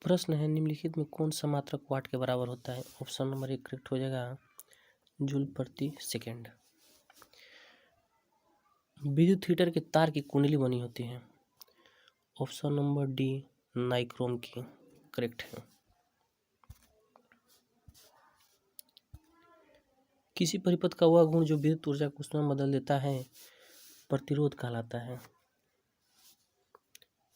प्रश्न है, निम्नलिखित में कौन सा मात्रक वाट के बराबर होता है? ऑप्शन नंबर 1 करेक्ट हो जाएगा जूल प्रति सेकेंड। विद्युत हीटर के तार की कुंडली बनी होती है। ऑप्शन नंबर डी नाइक्रोम की करेक्ट है। किसी परिपथ का वह गुण जो विद्युत ऊर्जा को उसमें बदल देता है प्रतिरोध कहलाता है।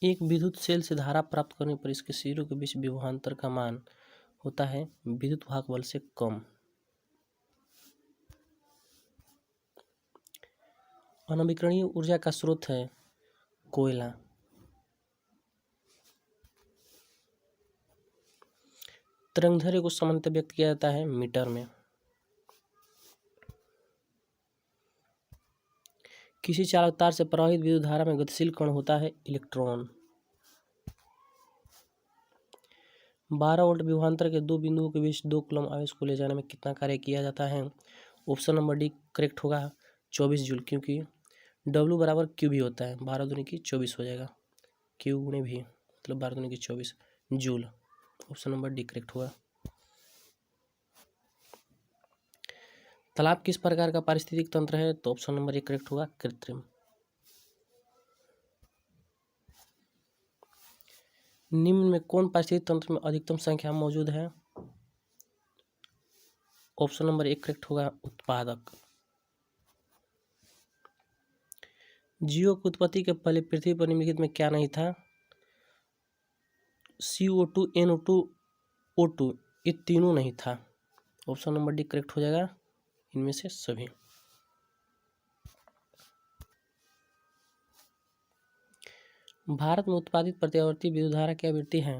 एक विद्युत सेल से धारा प्राप्त करने पर इसके सिरों के बीच विभवांतर का मान होता है विद्युत वाहक बल से कम। अनवीकरणीय ऊर्जा का स्रोत है कोयला। तरंगदैर्घ्य को सामान्यतः व्यक्त किया जाता है मीटर में। किसी चालक तार से प्रवाहित विद्युत धारा में गतिशील कण होता है इलेक्ट्रॉन। 12 वोल्ट विभवांतर के दो बिंदुओं के बीच 2 कूलम्ब आवेश को ले जाने में कितना कार्य किया जाता है? ऑप्शन नंबर डी करेक्ट होगा 24 जूल, क्योंकि W बराबर Q भी होता है। 12 दूनी की 24 हो जाएगा, Q गुणे भी मतलब 12 दूनी की 24 joule. Option number D correct होगा। तालाब किस प्रकार का पारिस्थितिक तंत्र है? तो ऑप्शन नंबर 1 करेक्ट होगा कृत्रिम। निम्न में कौन पारिस्थितिक तंत्र में अधिकतम संख्या मौजूद है? ऑप्शन नंबर 1 करेक्ट होगा उत्पादक। जीवों की उत्पत्ति के पहले पृथ्वी पर निम्नलिखित में क्या नहीं था? CO2, NO2, O2 ये तीनों नहीं था। ऑप्शन नंबर डी करेक्ट हो जाएगा इनमें से सभी। भारत में उत्पादित प्रत्यावर्ती विद्युत धारा की आवृत्ति है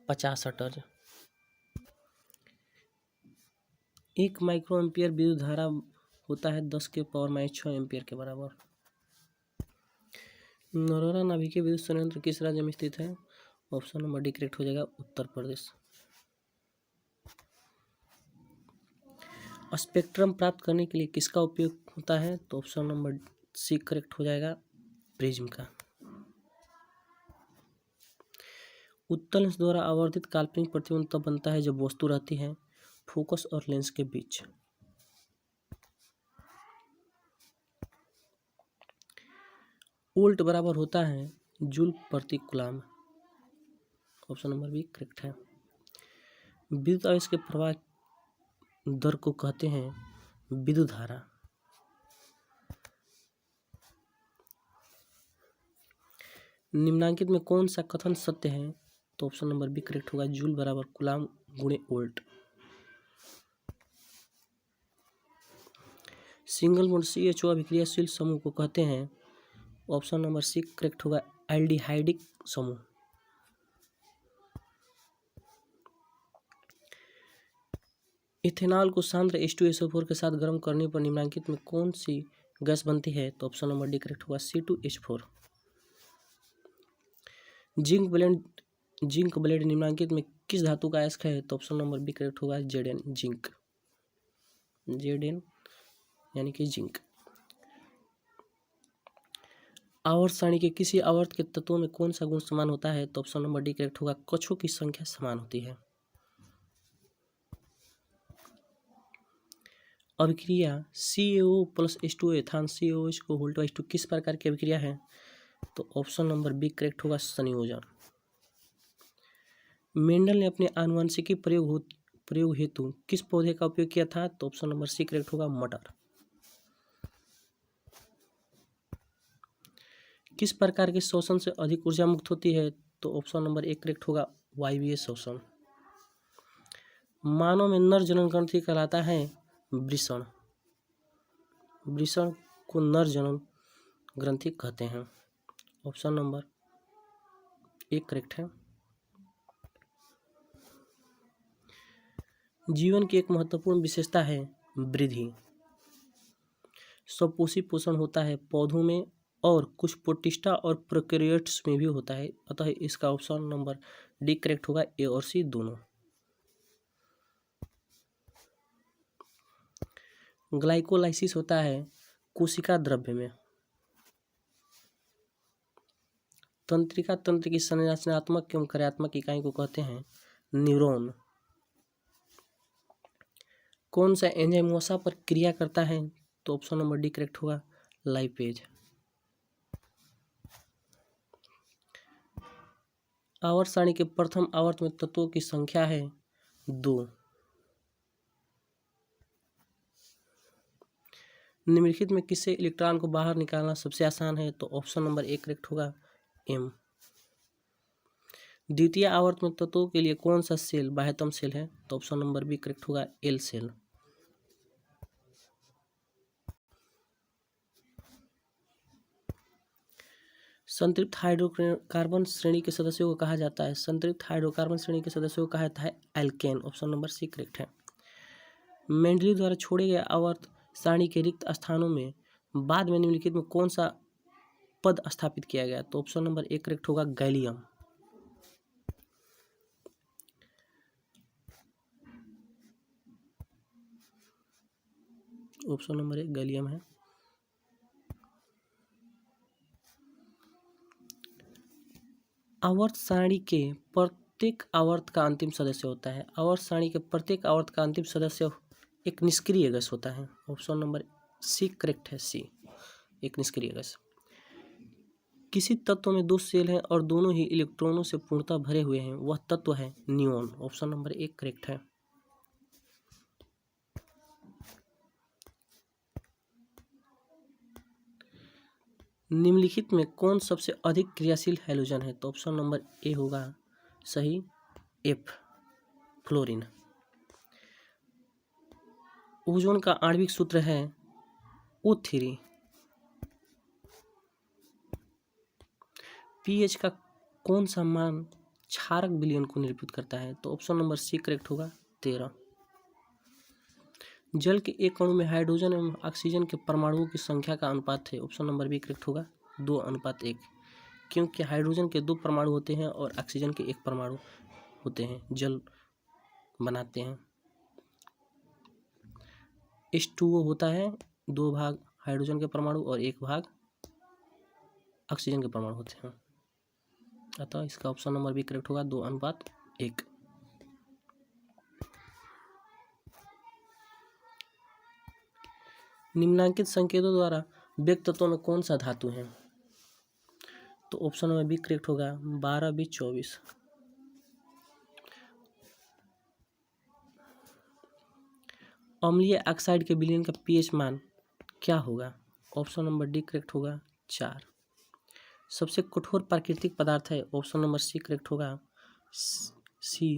50 हर्ट्ज। 1 माइक्रो एम्पियर विद्युत धारा होता है 10 के पावर -6 एम्पियर के बराबर। नरोरा नाभिकीय विद्युत संयंत्र किस राज्य में स्थित है? ऑप्शन नंबर डी करेक्ट हो जाएगा उत्तर प्रदेश। स्पेक्ट्रम प्राप्त करने के लिए किसका उपयोग होता है? तो ऑप्शन नंबर सी करेक्ट हो जाएगा प्रिज्म का। उत्तल लेंस द्वारा आवर्धित काल्पनिक प्रतिबिंब तब बनता है जब वस्तु रहती है फोकस और लेंस के बीच। वोल्ट बराबर होता है जूल प्रति coulomb. Option number B correct है। विद्युत आवेश के प्रवाह दर को कहते हैं विद्युत धारा। निम्नांकित में कौन सा कथन सत्य है? तो ऑप्शन नंबर बी करेक्ट होगा जूल बराबर कूलम्ब गुणे वोल्ट। सिंगल बॉन्ड CHO अभिक्रियाशील समूह को कहते हैं? ऑप्शन नंबर सी करेक्ट होगा एल्डिहाइडिक समूह। इथेनॉल को सांद्र H2SO4 के साथ गर्म करने पर निम्नलिखित में कौन सी गैस बनती है? तो ऑप्शन नंबर डी करेक्ट होगा C2H4। जिंक ब्लेड निम्नलिखित में किस धातु का अयस्क है? तो ऑप्शन नंबर बी करेक्ट होगा Zn जिंक। Zn यानी कि जिंक। आवर्त सारणी के किसी आवर्त के तत्वों में कौन सा गुण समान होता है? तो ऑप्शन नंबर डी करेक्ट होगा कक्षों की संख्या समान होती है। अभिक्रिया CaO प्लस H2O एथान COH को वोल्ट/2 किस प्रकार की अभिक्रिया है? तो ऑप्शन नंबर बी करेक्ट होगा संयोजन। मेंडल ने अपने आनुवंशिकी प्रयोग हेतु किस पौधे का उपयोग किया था? तो ऑप्शन नंबर सी करेक्ट होगा मटर। किस प्रकार के शोषण से अधिक ऊर्जा मुक्त होती है? तो ऑप्शन नंबर 1 करेक्ट होगा वायवीय शोषण। मानव में नर जनन ग्रंथि कहलाता है वृषण। वृषण को नर जनन ग्रंथि कहते हैं। ऑप्शन नंबर 1 करेक्ट है। जीवन की एक महत्वपूर्ण विशेषता है वृद्धि। स्वपोषी पोषण होता है पौधों में और कुछ प्रोटिस्टा और प्रोकैरियोट्स में भी होता है, अतः इसका ऑप्शन नंबर डी करेक्ट होगा ए और सी दोनों। ग्लाइकोलाइसिस होता है कोशिका द्रव्य में। तंत्रिका तंत्र की संरचनात्मक एवं कार्यात्मक इकाई को कहते हैं न्यूरॉन। कौन सा एंजाइम वसा पर क्रिया करता है? तो ऑप्शन नंबर डी करेक्ट होगा, लाइपेज। आवर्त सारणी के प्रथम आवर्त में तत्वों की संख्या है 2। निम्नलिखित में किससे इलेक्ट्रॉन को बाहर निकालना सबसे आसान है? तो ऑप्शन नंबर ए करेक्ट होगा, एम। द्वितीय आवर्त में तत्वों के लिए कौन सा सेल बाह्यतम सेल है? तो ऑप्शन नंबर बी करेक्ट होगा, एल सेल। संतृप्त हाइड्रोकार्बन श्रेणी के सदस्यों को कहा जाता है? संतृप्त हाइड्रोकार्बन श्रेणी के सदस्यों को कहा जाता है alkane. Option number C correct है। मेंडलीव द्वारा छोड़े गए आवर्त सारणी के रिक्त स्थानों में बाद में निम्नलिखित में कौन सा पद स्थापित किया गया? तो ऑप्शन नंबर ए करेक्ट होगा, gallium. Option number A gallium है। आवर्त सारणी के प्रत्येक आवर्त का अंतिम सदस्य होता है। आवर्त सारणी के प्रत्येक आवर्त का अंतिम सदस्य एक निष्क्रिय गैस होता है। ऑप्शन नंबर सी करेक्ट है, सी, एक निष्क्रिय गैस। किसी तत्व में 2 सेल हैं और दोनों ही इलेक्ट्रॉनों से पूर्णतः भरे हुए हैं, वह तत्व है नियॉन। ऑप्शन नंबर 1 करेक्ट है। निम्नलिखित में कौन सबसे अधिक क्रियाशील हैलोजन है? तो ऑप्शन नंबर ए होगा सही, एफ, फ्लोरीन। ओजोन का आणविक सूत्र है O3। पीएच का कौन सा मान क्षारक विलयन को निरूपित करता है? तो ऑप्शन नंबर सी करेक्ट होगा, 13। जल के एक अणु में हाइड्रोजन एवं ऑक्सीजन के परमाणुओं की संख्या का अनुपात है? ऑप्शन नंबर बी करेक्ट होगा, 2:1, क्योंकि हाइड्रोजन के 2 परमाणु होते हैं और ऑक्सीजन के 1 परमाणु होते हैं, जल बनाते हैं। H2O होता है, 2 भाग हाइड्रोजन के परमाणु और 1 भाग ऑक्सीजन के परमाणु होते हैं, अतः इसका ऑप्शन नंबर बी करेक्ट होगा, 2:1। निम्नांकित संकेतों द्वारा व्यक्त तत्वों में कौन सा धातु है? तो ऑप्शन नंबर बी करेक्ट होगा, 12, 20, 24। अम्लीय ऑक्साइड के विलयन का पीएच मान क्या होगा? ऑप्शन नंबर डी करेक्ट होगा, 4। सबसे कठोर प्राकृतिक पदार्थ है? ऑप्शन नंबर सी करेक्ट होगा, सी,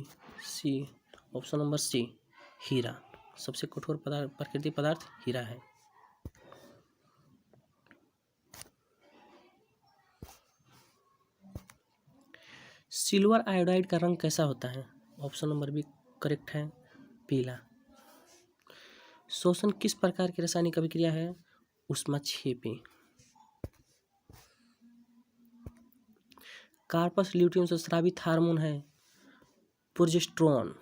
ऑप्शन नंबर सी, हीरा। सबसे कठोर प्राकृतिक पदार्थ हीरा है। सिल्वर आयोडाइड का रंग कैसा होता है? ऑप्शन नंबर बी करेक्ट है, पीला। शोषण किस प्रकार की रासायनिक अभिक्रिया है? ऊष्माक्षेपी। कार्पस ल्यूटियम से स्रावित हार्मोन है प्रोजेस्टेरोन।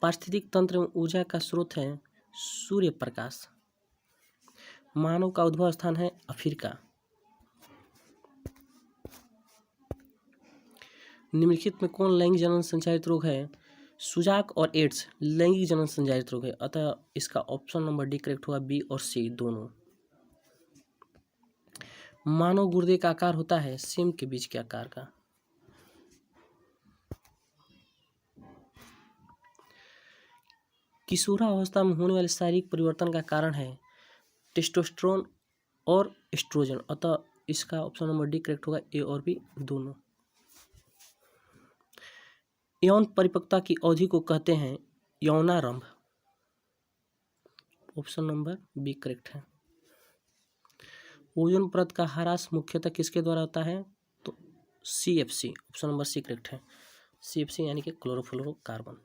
पारिस्थितिक तंत्र में ऊर्जा का स्रोत है सूर्य प्रकाश। मानव का उद्भव स्थान है अफ्रीका। निम्नलिखित में कौन लैंगिक जनन संचारित रोग है? सुजाक और एड्स लैंगिक जनन संचारित रोग है, अतः इसका ऑप्शन नंबर डी करेक्ट होगा, बी और सी दोनों। मानव गुर्दे का आकार होता है सेम के बीज के आकार का। किशोरावस्था में होने वाले शारीरिक परिवर्तन का कारण है टेस्टोस्टेरोन और एस्ट्रोजन, अतः इसका ऑप्शन नंबर डी करेक्ट होगा, ए और बी दोनों। यौन परिपक्वता की अवधि को कहते हैं यौनारंभ। ऑप्शन नंबर बी करेक्ट है। ओजोन परत का ह्रास मुख्यतः किसके द्वारा होता है? तो CFC, option number C correct है, CFC यानी कि क्लोरोफ्लोरोकार्बन।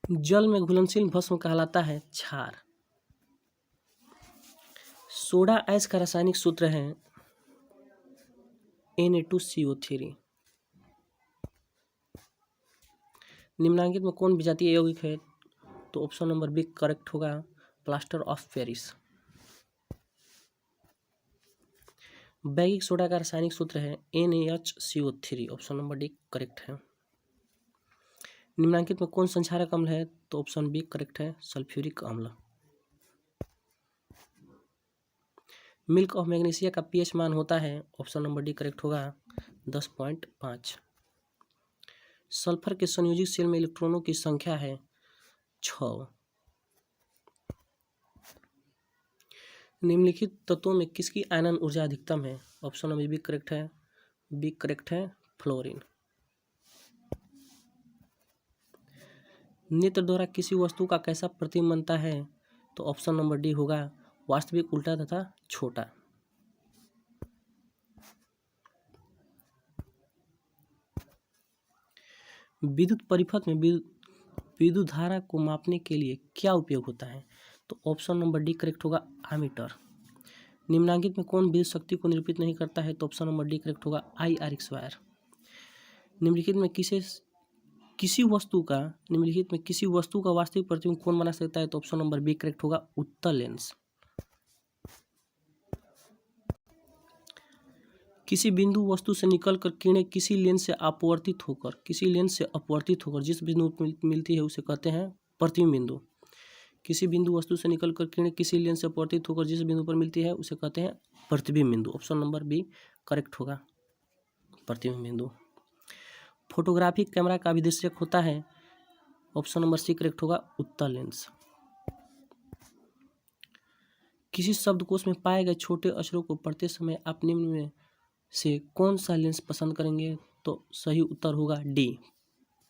जल में घुलनशील भस्म कहलाता है क्षार। सोडा ऐश का रासायनिक सूत्र है Na2CO3। निम्नांकित में कौन विजातीय यौगिक है? तो ऑप्शन नंबर बी करेक्ट होगा, प्लास्टर ऑफ पेरिस। बैगिक सोडा का रासायनिक सूत्र है NaHCO3, option number D correct है। निम्नलिखित में कौन संक्षारक अम्ल है, तो ऑप्शन बी करेक्ट है, सल्फ्यूरिक अम्ल। मिल्क ऑफ मैग्नीशिया का pH मान होता है, ऑप्शन नंबर डी करेक्ट होगा, 10.5। सल्फर के संयोजित सेल में इलेक्ट्रॉनों की संख्या है 6। निम्नलिखित तत्वों में किसकी आयनन ऊर्जा अधिकतम है, ऑप्शन नंबर बी करेक्ट है, बी करेक्ट है, फ्लोरीन। नेत्र द्वारा किसी वस्तु का कैसा प्रतिबिंब बनता है, तो ऑप्शन नंबर डी होगा, वास्तविक, उल्टा तथा छोटा। विद्युत परिपथ में विद्युत धारा को मापने के लिए क्या उपयोग होता है, तो ऑप्शन नंबर डी करेक्ट होगा, एमीटर। निम्नलिखित में कौन विद्युत शक्ति को निरूपित नहीं करता है, तो ऑप्शन नंबर डी करेक्ट होगा, IR²। निम्नलिखित में किसी वस्तु का वास्तविक प्रतिबिंब कौन बना सकता है, तो ऑप्शन नंबर बी करेक्ट होगा, उत्तल लेंस। किसी बिंदु वस्तु से निकलकर किरणें किसी लेंस से अपवर्तित होकर जिस बिंदु पर मिलती है उसे कहते हैं प्रतिबिंब बिंदु। किसी बिंदु वस्तु से निकलकर किरणें किसी लेंस से अपवर्तित होकर जिस बिंदु पर मिलती है उसे कहते हैं प्रतिबिंब बिंदु। ऑप्शन नंबर बी करेक्ट होगा, प्रतिबिंब बिंदु। फोटोग्राफिक कैमरा का अभिदिशक होता है, ऑप्शन नंबर सी करेक्ट होगा, उत्तल लेंस। किसी शब्दकोश में पाए गए छोटे अक्षरों को पढ़ते समय आप निम्न में से कौन सा लेंस पसंद करेंगे, तो सही उत्तर होगा डी,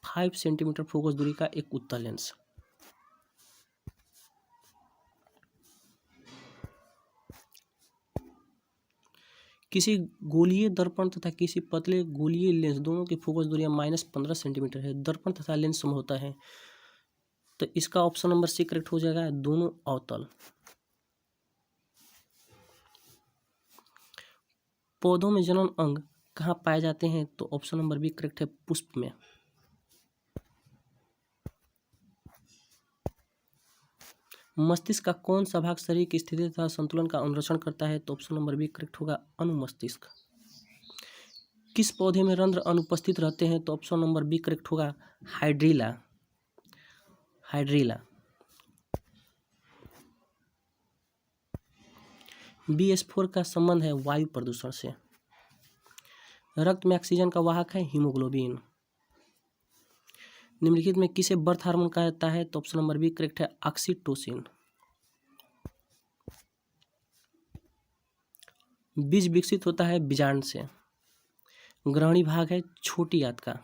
5 सेंटीमीटर फोकस दूरी का एक उत्तल लेंस। किसी गोलीय दर्पण तथा किसी पतले गोलीय लेंस दोनों की फोकस दूरियां -15 सेंटीमीटर है। दर्पण तथा लेंस सम होता है, तो इसका ऑप्शन नंबर सी करेक्ट हो जाएगा, दोनों अवतल। पौधों में जनन अंग कहाँ पाए जाते हैं, तो ऑप्शन नंबर बी करेक्ट है, पुष्प में। मस्तिष्क का कौन सा भाग शरीर की स्थिति तथा संतुलन का अनुरक्षण करता है, तो ऑप्शन नंबर बी करेक्ट होगा, अनुमस्तिष्क। किस पौधे में रंध्र अनुपस्थित रहते हैं, तो ऑप्शन नंबर बी करेक्ट होगा, हाइड्रीला। BH4 का संबंध है वायु प्रदूषण से। रक्त में ऑक्सीजन का वाहक है हीमोग्लोबिन। निम्नलिखित में किसे बर्थ हार्मोन कहा जाता है, तो ऑप्शन नंबर बी करेक्ट है, ऑक्सीटोसिन। बीज विकसित होता है बीजांड से। ग्रहणी भाग है छोटी आंत का।